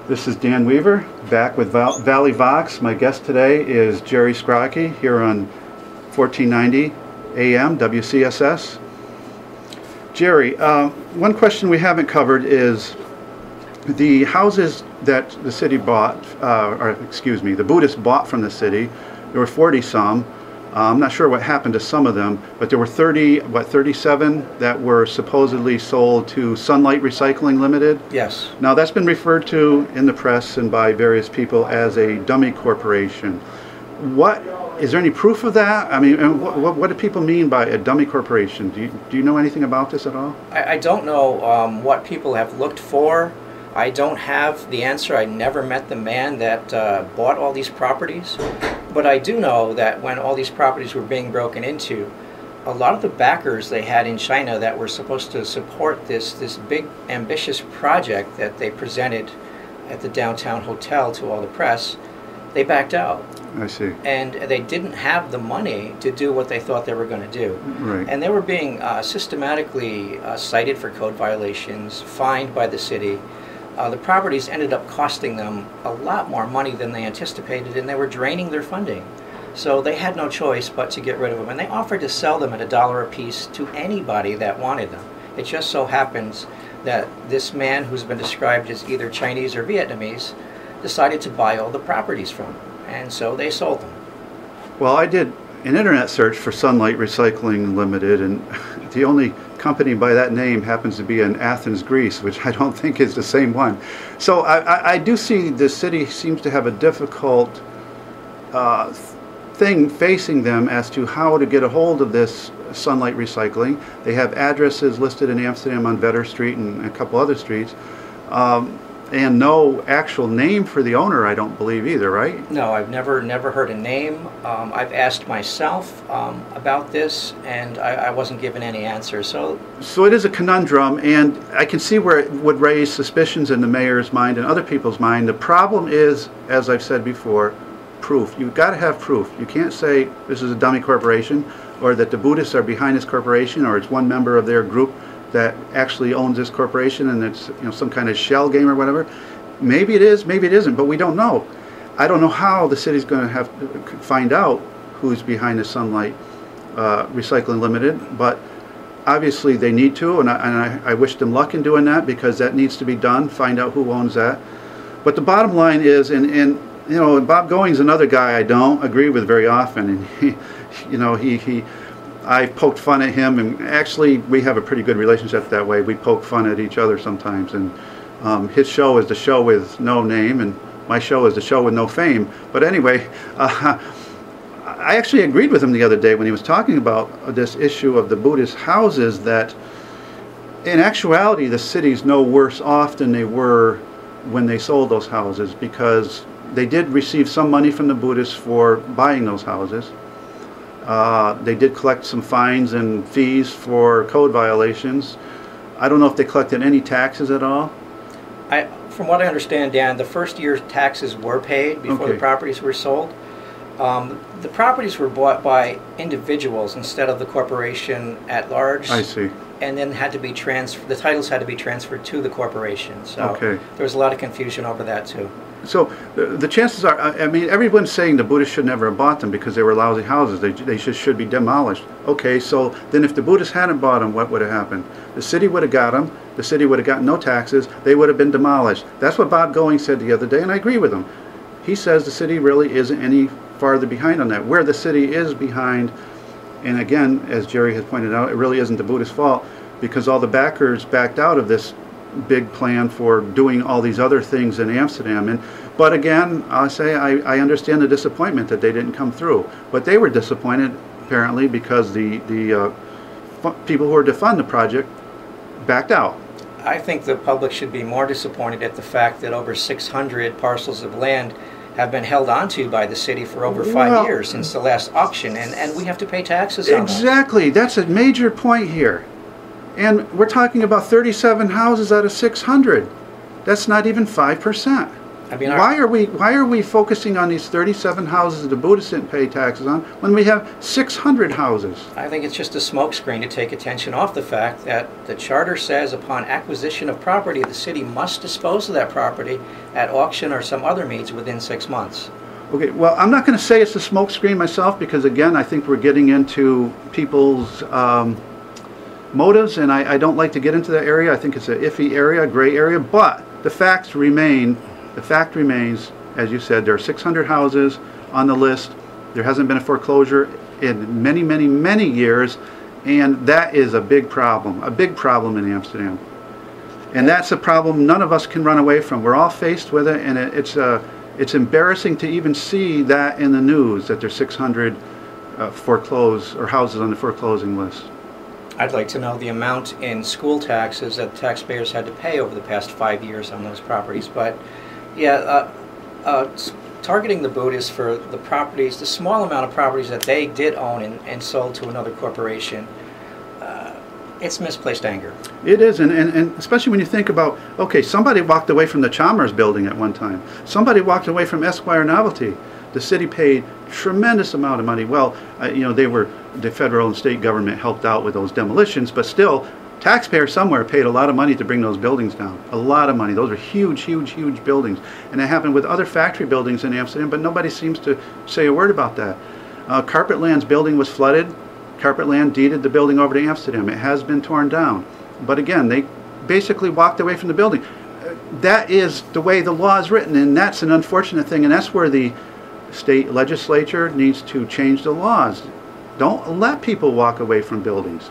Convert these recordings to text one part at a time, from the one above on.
This is Dan Weaver, back with Valley Vox. My guest today is Jerry Skrocki here on 1490 AM WCSS. Jerry, one question we haven't covered is the houses that the city bought, the Buddhists bought from the city. There were 40 some. I'm not sure what happened to some of them, but there were 37 that were supposedly sold to Sunlight Recycling Limited? Yes. Now that's been referred to in the press and by various people as a dummy corporation. Is there any proof of that? I mean, and what do people mean by a dummy corporation? Do you know anything about this at all? I don't know what people have looked for. I don't have the answer. I never met the man that bought all these properties. But I do know that when all these properties were being broken into, a lot of the backers they had in China that were supposed to support this big ambitious project that they presented at the downtown hotel to all the press, they backed out. I see. And they didn't have the money to do what they thought they were going to do. Right. And they were being systematically cited for code violations, fined by the city. The properties ended up costing them a lot more money than they anticipated, and they were draining their funding. So they had no choice but to get rid of them. And they offered to sell them at $1 a piece to anybody that wanted them. It just so happens that this man, who's been described as either Chinese or Vietnamese, decided to buy all the properties from them. And so they sold them. Well, I did an internet search for Sunlight Recycling Limited, and the only company by that name happens to be in Athens, Greece, which I don't think is the same one. So I do see the city seems to have a difficult thing facing them as to how to get a hold of this Sunlight Recycling. They have addresses listed in Amsterdam on Vetter Street and a couple other streets. And no actual name for the owner, I don't believe either, right? No, I've never heard a name. I've asked myself about this, and I wasn't given any answer. So it is a conundrum, and I can see where it would raise suspicions in the mayor's mind and other people's mind. The problem is, as I've said before, proof. You've got to have proof. You can't say this is a dummy corporation, or that the Buddhists are behind this corporation, or it's one member of their group that actually owns this corporation and it's some kind of shell game or whatever. Maybe it is, maybe it isn't, but we don't know. I don't know how the city's going to have to find out who's behind the Sunlight Recycling Limited, but obviously they need to, and I wish them luck in doing that, because that needs to be done, find out who owns that. But the bottom line is, and Bob Going's another guy I don't agree with very often, and I've poked fun at him, and actually we have a pretty good relationship that way. We poke fun at each other sometimes, and his show is the show with no name, and my show is the show with no fame. But anyway, I actually agreed with him the other day when he was talking about this issue of the Buddhist houses, that in actuality the city's no worse off than they were when they sold those houses, because they did receive some money from the Buddhists for buying those houses. They did collect some fines and fees for code violations. I don't know if they collected any taxes at all. From what I understand, Dan, the first year's taxes were paid before the properties were sold. The properties were bought by individuals instead of the corporation at large. I see. And then had to be the titles had to be transferred to the corporation. So there was a lot of confusion over that too. So the chances are, I mean, everyone's saying the Buddhists should never have bought them because they were lousy houses. They should be demolished. Okay, so then if the Buddhists hadn't bought them, what would have happened? The city would have got them. The city would have gotten no taxes. They would have been demolished. That's what Bob Going said the other day, and I agree with him. He says the city really isn't any farther behind on that. Where the city is behind, and again, as Jerry has pointed out, it really isn't the Buddhist fault, because all the backers backed out of this big plan for doing all these other things in Amsterdam. But again, I'll say I understand the disappointment that they didn't come through. But they were disappointed apparently because the people who were to fund the project backed out. I think the public should be more disappointed at the fact that over 600 parcels of land have been held onto by the city for over 5 years since the last auction, and we have to pay taxes on that. Exactly. That's a major point here. And we're talking about 37 houses out of 600. That's not even 5%. I mean, why are we focusing on these 37 houses that the Buddhists didn't pay taxes on when we have 600 houses? I think it's just a smokescreen to take attention off the fact that the charter says upon acquisition of property, the city must dispose of that property at auction or some other means within 6 months. Okay, well, I'm not going to say it's a smokescreen myself, because again, I think we're getting into people's motives, and I don't like to get into that area. I think it's an iffy area, a gray area, but the facts remain. The fact remains, as you said, there are 600 houses on the list. There hasn't been a foreclosure in many, many, many years, and that is a big problem in Amsterdam. And that's a problem none of us can run away from. We're all faced with it, and it's embarrassing to even see that in the news, that there's 600 foreclosed or houses on the foreclosing list. I'd like to know the amount in school taxes that taxpayers had to pay over the past 5 years on those properties. But yeah, targeting the Buddhists for the properties, the small amount of properties that they did own and sold to another corporation, it's misplaced anger. It is, and especially when you think about, okay, somebody walked away from the Chalmers building at one time. Somebody walked away from Esquire Novelty. The city paid tremendous amount of money. Well, you know, the federal and state government helped out with those demolitions, but still, taxpayers somewhere paid a lot of money to bring those buildings down. A lot of money. Those are huge, huge, huge buildings. And it happened with other factory buildings in Amsterdam, but nobody seems to say a word about that. Carpetland's building was flooded. Carpetland deeded the building over to Amsterdam. It has been torn down. But again, they basically walked away from the building. That is the way the law is written, and that's an unfortunate thing, and that's where the state legislature needs to change the laws. Don't let people walk away from buildings.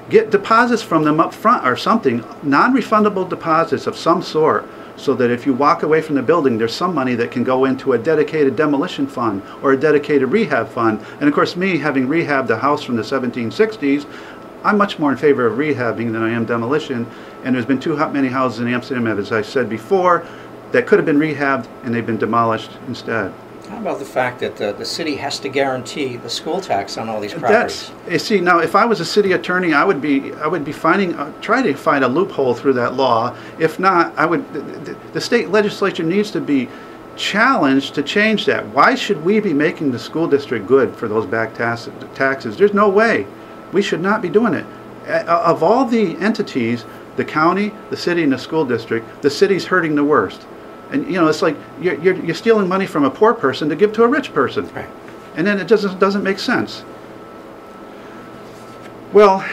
Get deposits from them up front or something, non-refundable deposits of some sort, so that if you walk away from the building, there's some money that can go into a dedicated demolition fund or a dedicated rehab fund. And of course, me having rehabbed a house from the 1760s, I'm much more in favor of rehabbing than I am demolition. And there's been too many houses in Amsterdam, as I said before, that could have been rehabbed and they've been demolished instead. How about the fact that the city has to guarantee the school tax on all these properties? You see, now if I was a city attorney, I would be trying to find a loophole through that law. If not, the state legislature needs to be challenged to change that. Why should we be making the school district good for those back taxes? There's no way. We should not be doing it. Of all the entities, the county, the city, and the school district, the city's hurting the worst. And you know, it's like you're stealing money from a poor person to give to a rich person, right? And then it doesn't make sense. Well,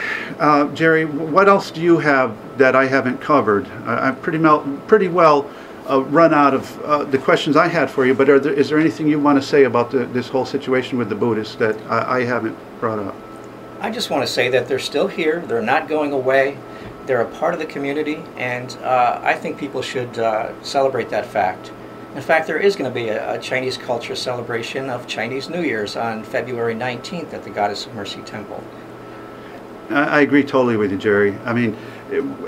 Jerry, what else do you have that I haven't covered? I'm pretty well run out of the questions I had for you. But is there anything you want to say about this whole situation with the Buddhists that I haven't brought up? I just want to say that they're still here. They're not going away. They're a part of the community, and I think people should celebrate that fact. In fact, there is going to be a Chinese culture celebration of Chinese New Year's on February 19th at the Goddess of Mercy Temple. I agree totally with you, Jerry. I mean,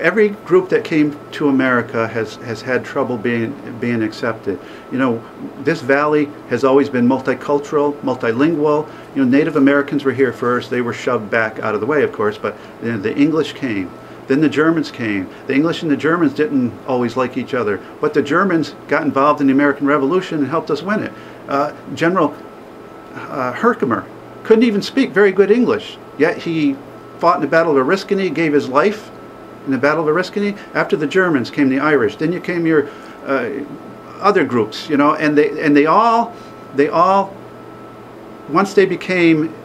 every group that came to America has had trouble being accepted. You know, this valley has always been multicultural, multilingual. You know, Native Americans were here first. They were shoved back out of the way, of course, but you know, the English came. Then the Germans came. The English and the Germans didn't always like each other, but the Germans got involved in the American Revolution and helped us win it. General Herkimer couldn't even speak very good English, yet he fought in the Battle of Oriskany, gave his life in the Battle of Oriskany. After the Germans came the Irish. Then you came your other groups, you know, and they all once they became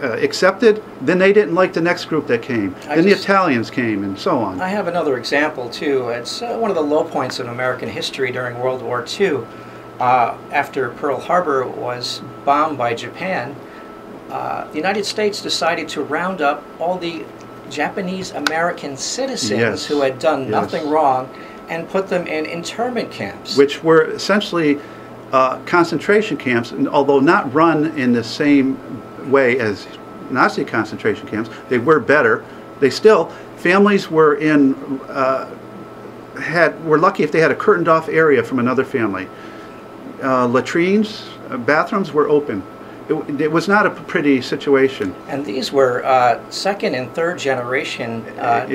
accepted, then they didn't like the next group that came. Then the Italians came, and so on. I have another example too. It's one of the low points in American history during World War II. After Pearl Harbor was bombed by Japan, the United States decided to round up all the Japanese American citizens who had done nothing wrong and put them in internment camps. Which were essentially concentration camps, although not run in the same way as Nazi concentration camps. They were better. They still, families were were lucky if they had a curtained off area from another family. Latrines, bathrooms were open. It was not a pretty situation. And these were second and third generation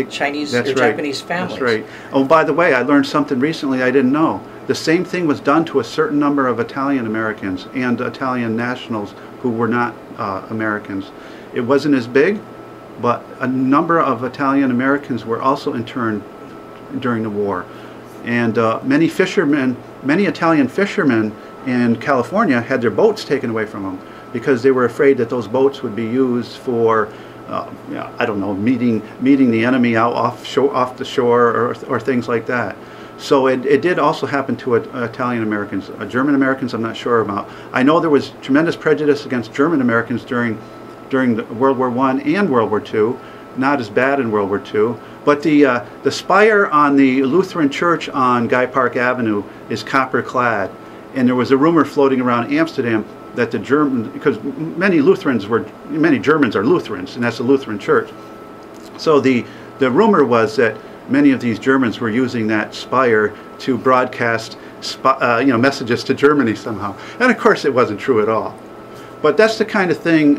Chinese or Japanese families. That's right. Oh, by the way, I learned something recently I didn't know. the same thing was done to a certain number of Italian Americans and Italian nationals who were not Americans. It wasn't as big, but a number of Italian Americans were also interned during the war. And many Italian fishermen in California had their boats taken away from them because they were afraid that those boats would be used for, I don't know, meeting the enemy out off the shore or things like that. So it did also happen to Italian Americans. German Americans, I'm not sure about. I know there was tremendous prejudice against German Americans during World War I and World War II. Not as bad in World War II. But the spire on the Lutheran Church on Guy Park Avenue is copper clad. And there was a rumor floating around Amsterdam that the German, because many Germans are Lutherans, and that's a Lutheran church. So the rumor was that many of these Germans were using that spire to broadcast messages to Germany somehow. And of course it wasn't true at all. But that's the kind of thing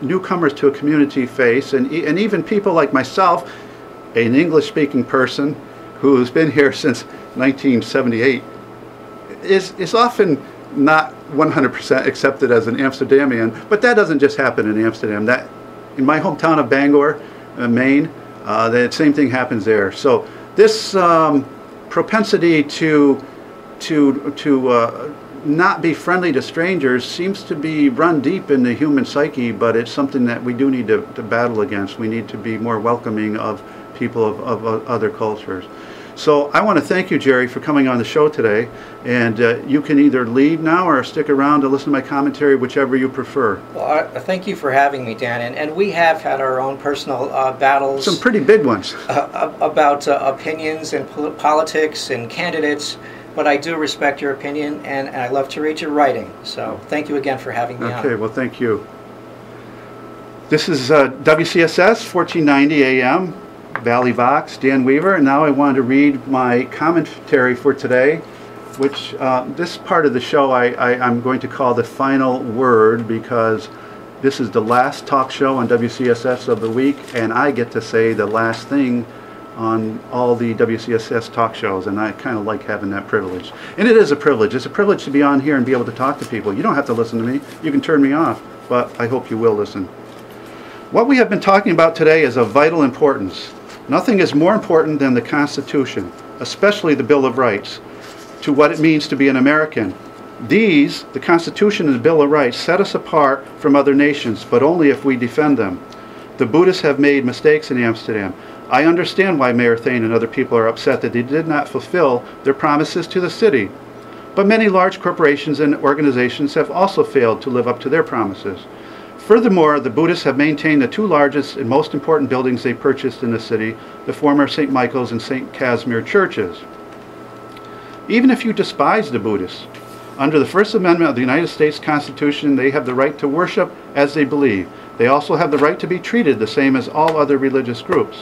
newcomers to a community face, and even people like myself, an English-speaking person who's been here since 1978, is often not 100% accepted as an Amsterdamian. But that doesn't just happen in Amsterdam. That in my hometown of Bangor, Maine, the same thing happens there. So this propensity to not be friendly to strangers seems to be run deep in the human psyche, but it's something that we do need to battle against. We need to be more welcoming of people of other cultures. So I want to thank you, Jerry, for coming on the show today. And you can either leave now or stick around to listen to my commentary, whichever you prefer. Well, thank you for having me, Dan. And we have had our own personal battles. Some pretty big ones. About opinions and politics and candidates. But I do respect your opinion, and I love to read your writing. So thank you again for having me on. Okay, well, thank you. This is WCSS 1490 AM, Valley Vox, Dan Weaver, and now I wanted to read my commentary for today, which this part of the show I'm going to call the final word, because this is the last talk show on WCSS of the week, and I get to say the last thing on all the WCSS talk shows, and I kind of like having that privilege. And it is a privilege. It's a privilege to be on here and be able to talk to people. You don't have to listen to me. You can turn me off, but I hope you will listen. What we have been talking about today is of vital importance. Nothing is more important than the Constitution, especially the Bill of Rights, to what it means to be an American. These, the Constitution and the Bill of Rights, set us apart from other nations, but only if we defend them. The Buddhists have made mistakes in Amsterdam. I understand why Mayor Thane and other people are upset that they did not fulfill their promises to the city. But many large corporations and organizations have also failed to live up to their promises. Furthermore, the Buddhists have maintained the two largest and most important buildings they purchased in the city, the former St. Michael's and St. Casimir churches. Even if you despise the Buddhists, under the First Amendment of the United States Constitution, they have the right to worship as they believe. They also have the right to be treated the same as all other religious groups.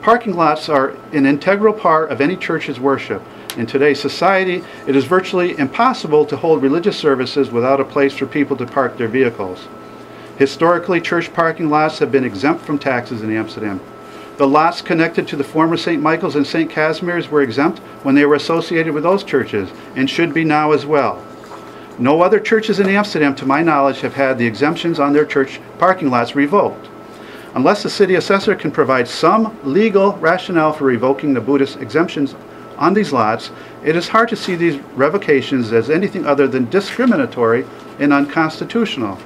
Parking lots are an integral part of any church's worship. In today's society, it is virtually impossible to hold religious services without a place for people to park their vehicles. Historically, church parking lots have been exempt from taxes in Amsterdam. The lots connected to the former St. Michael's and St. Casimir's were exempt when they were associated with those churches, and should be now as well. No other churches in Amsterdam, to my knowledge, have had the exemptions on their church parking lots revoked. Unless the city assessor can provide some legal rationale for revoking the Buddhist exemptions on these lots, it is hard to see these revocations as anything other than discriminatory and unconstitutional.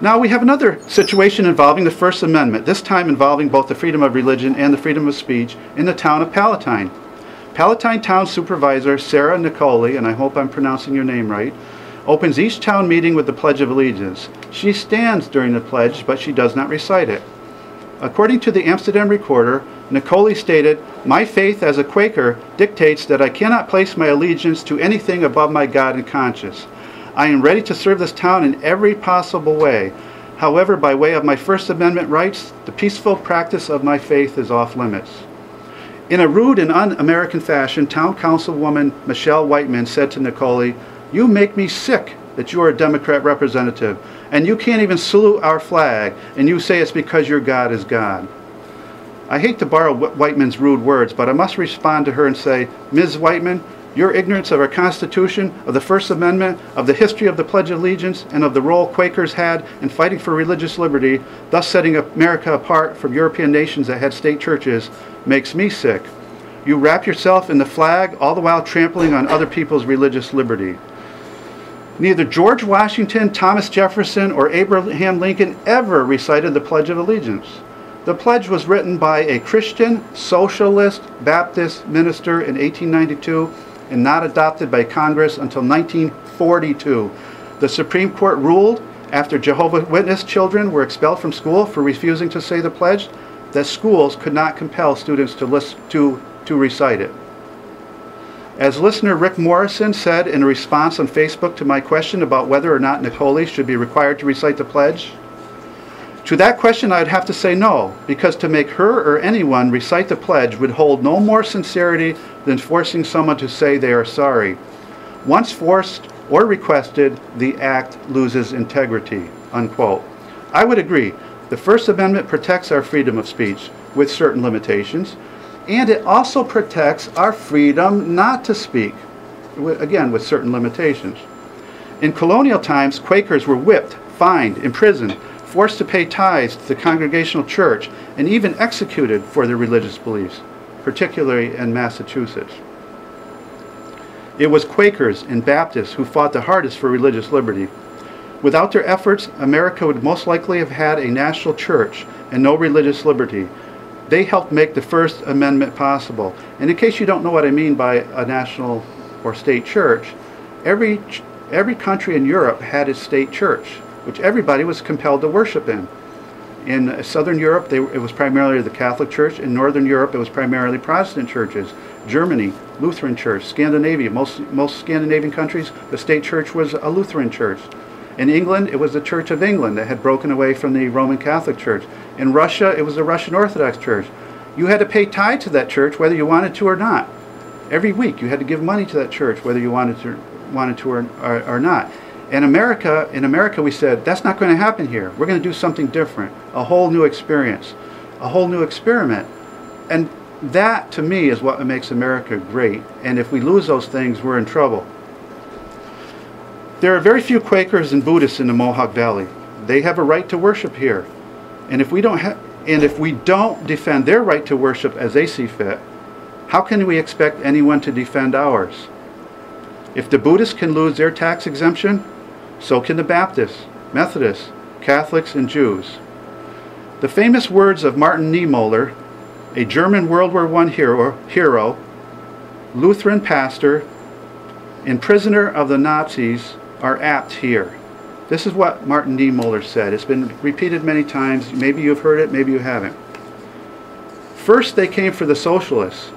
Now we have another situation involving the First Amendment, this time involving both the freedom of religion and the freedom of speech in the town of Palatine. Palatine Town Supervisor Sara Nicolli, and I hope I'm pronouncing your name right, opens each town meeting with the Pledge of Allegiance. She stands during the pledge, but she does not recite it. According to the Amsterdam Recorder, Nicolli stated, "My faith as a Quaker dictates that I cannot place my allegiance to anything above my God and conscience. I am ready to serve this town in every possible way. However, by way of my First Amendment rights, the peaceful practice of my faith is off limits." In a rude and un-American fashion, Town Councilwoman Michelle Whiteman said to Nicolli, "You make me sick that you are a Democrat representative, and you can't even salute our flag, and you say it's because your God is God." I hate to borrow Whiteman's rude words, but I must respond to her and say, "Ms. Whiteman, Your ignorance of our Constitution, of the First Amendment, of the history of the Pledge of Allegiance, and of the role Quakers had in fighting for religious liberty, thus setting America apart from European nations that had state churches, makes me sick. You wrap yourself in the flag, all the while trampling on other people's religious liberty. Neither George Washington, Thomas Jefferson, or Abraham Lincoln ever recited the Pledge of Allegiance. The pledge was written by a Christian, socialist, Baptist minister in 1892 and not adopted by Congress until 1942. The Supreme Court ruled, after Jehovah's Witness children were expelled from school for refusing to say the pledge, that schools could not compel students to recite it. As listener Rick Morrison said in a response on Facebook to my question about whether or not Nicolli should be required to recite the pledge, to that question I would have to say no, because to make her or anyone recite the pledge would hold no more sincerity than forcing someone to say they are sorry. Once forced or requested, the act loses integrity, unquote. I would agree. The First Amendment protects our freedom of speech with certain limitations, and it also protects our freedom not to speak, again, with certain limitations. In colonial times, Quakers were whipped, fined, imprisoned, forced to pay tithes to the Congregational Church, and even executed for their religious beliefs, particularly in Massachusetts. It was Quakers and Baptists who fought the hardest for religious liberty. Without their efforts, America would most likely have had a national church and no religious liberty. They helped make the First Amendment possible. And in case you don't know what I mean by a national or state church, every country in Europe had its state church, which everybody was compelled to worship in. In Southern Europe, it was primarily the Catholic Church. In Northern Europe, it was primarily Protestant churches. Germany, Lutheran Church. Scandinavia, most Scandinavian countries, the state church was a Lutheran church. In England, it was the Church of England that had broken away from the Roman Catholic Church. In Russia, it was the Russian Orthodox Church. You had to pay tithe to that church whether you wanted to or not. Every week, you had to give money to that church whether you wanted to or not. In America, we said, that's not going to happen here. We're going to do something different, a whole new experience, a whole new experiment. And that, to me, is what makes America great. And if we lose those things, we're in trouble. There are very few Quakers and Buddhists in the Mohawk Valley. They have a right to worship here. And if we don't defend their right to worship as they see fit, how can we expect anyone to defend ours? If the Buddhists can lose their tax exemption, so can the Baptists, Methodists, Catholics, and Jews. The famous words of Martin Niemöller, a German World War I hero, Lutheran pastor, and prisoner of the Nazis, are apt here. This is what Martin Niemöller said. It's been repeated many times. Maybe you've heard it, maybe you haven't. First they came for the socialists,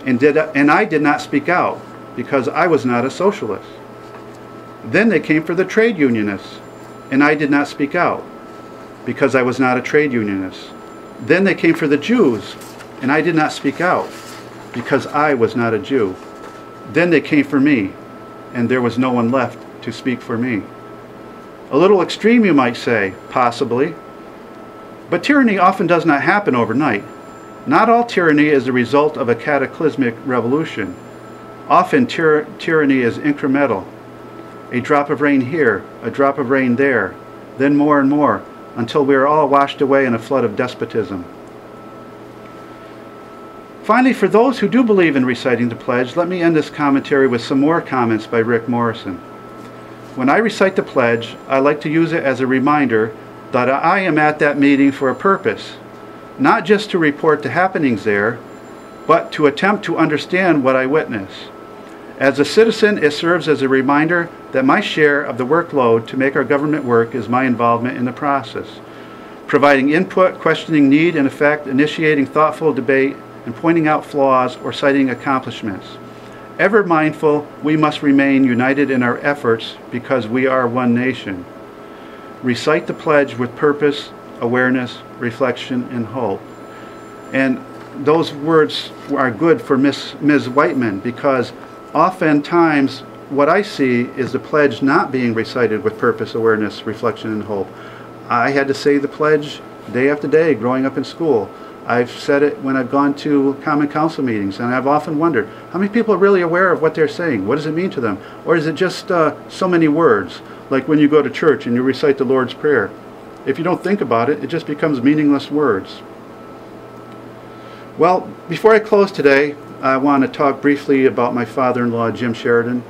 and I did not speak out, because I was not a socialist. Then they came for the trade unionists, and I did not speak out, because I was not a trade unionist. Then they came for the Jews, and I did not speak out, because I was not a Jew. Then they came for me, and there was no one left to speak for me. A little extreme, you might say, possibly. But tyranny often does not happen overnight. Not all tyranny is the result of a cataclysmic revolution. Often tyranny is incremental. A drop of rain here, a drop of rain there, then more and more, until we are all washed away in a flood of despotism. Finally, for those who do believe in reciting the pledge, let me end this commentary with some more comments by Rick Morrison. When I recite the pledge, I like to use it as a reminder that I am at that meeting for a purpose, not just to report the happenings there, but to attempt to understand what I witness. As a citizen, it serves as a reminder that my share of the workload to make our government work is my involvement in the process. Providing input, questioning need and effect, initiating thoughtful debate, and pointing out flaws or citing accomplishments. Ever mindful, we must remain united in our efforts because we are one nation. Recite the pledge with purpose, awareness, reflection, and hope. And those words are good for Ms. Whiteman, because oftentimes what I see is the pledge not being recited with purpose, awareness, reflection, and hope. I had to say the pledge day after day growing up in school. I've said it when I've gone to Common Council meetings, and I've often wondered, how many people are really aware of what they're saying? What does it mean to them? Or is it just so many words, like when you go to church and you recite the Lord's Prayer? If you don't think about it, it just becomes meaningless words. Well, before I close today, I want to talk briefly about my father-in-law, Jim Sheridan.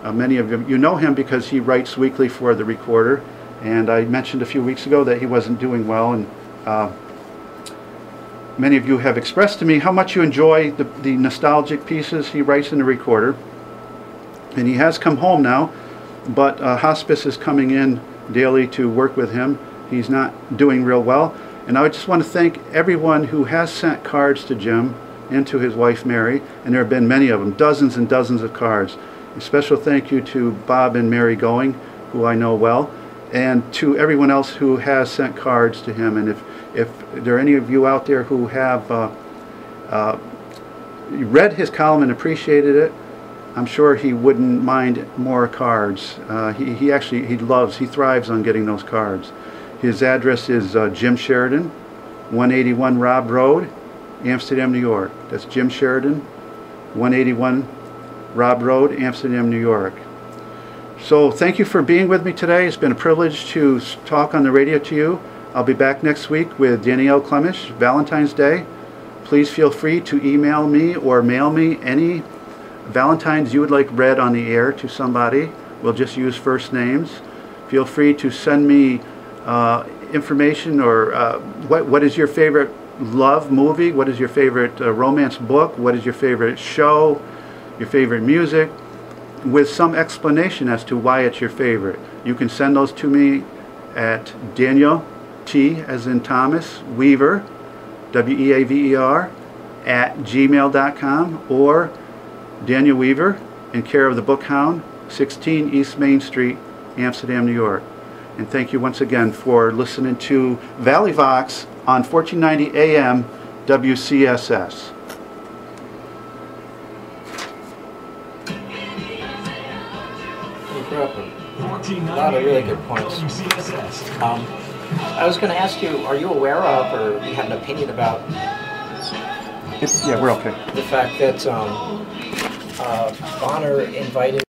Many of you know him because he writes weekly for the Recorder, and I mentioned a few weeks ago that he wasn't doing well, and many of you have expressed to me how much you enjoy the nostalgic pieces he writes in the Recorder. And he has come home now, but hospice is coming in daily to work with him. He's not doing real well. And I just want to thank everyone who has sent cards to Jim and to his wife Mary, and there have been many of them, dozens and dozens of cards. A special thank you to Bob and Mary Going, who I know well, and to everyone else who has sent cards to him. And if there are any of you out there who have read his column and appreciated it, I'm sure he wouldn't mind more cards. He thrives on getting those cards. His address is Jim Sheridan, 181 Robb Road, Amsterdam, New York. That's Jim Sheridan, 181 Robb Road, Amsterdam, New York. So thank you for being with me today. It's been a privilege to talk on the radio to you. I'll be back next week with Danielle Clemish, Valentine's Day. Please feel free to email me or mail me any Valentines you would like read on the air to somebody. We'll just use first names. Feel free to send me information or what is your favorite love movie, what is your favorite romance book, what is your favorite show, your favorite music, with some explanation as to why it's your favorite. You can send those to me at Daniel T as in Thomas Weaver, W-E-A-V-E-R, at gmail.com, or Daniel Weaver, in care of the Book Hound, 16 East Main Street, Amsterdam, New York. And thank you once again for listening to Valley Vox on 1490 AM WCSS. A lot of really good points. I was going to ask you, are you aware of, or do you have an opinion about Yeah, we're okay. the fact that Bonner invited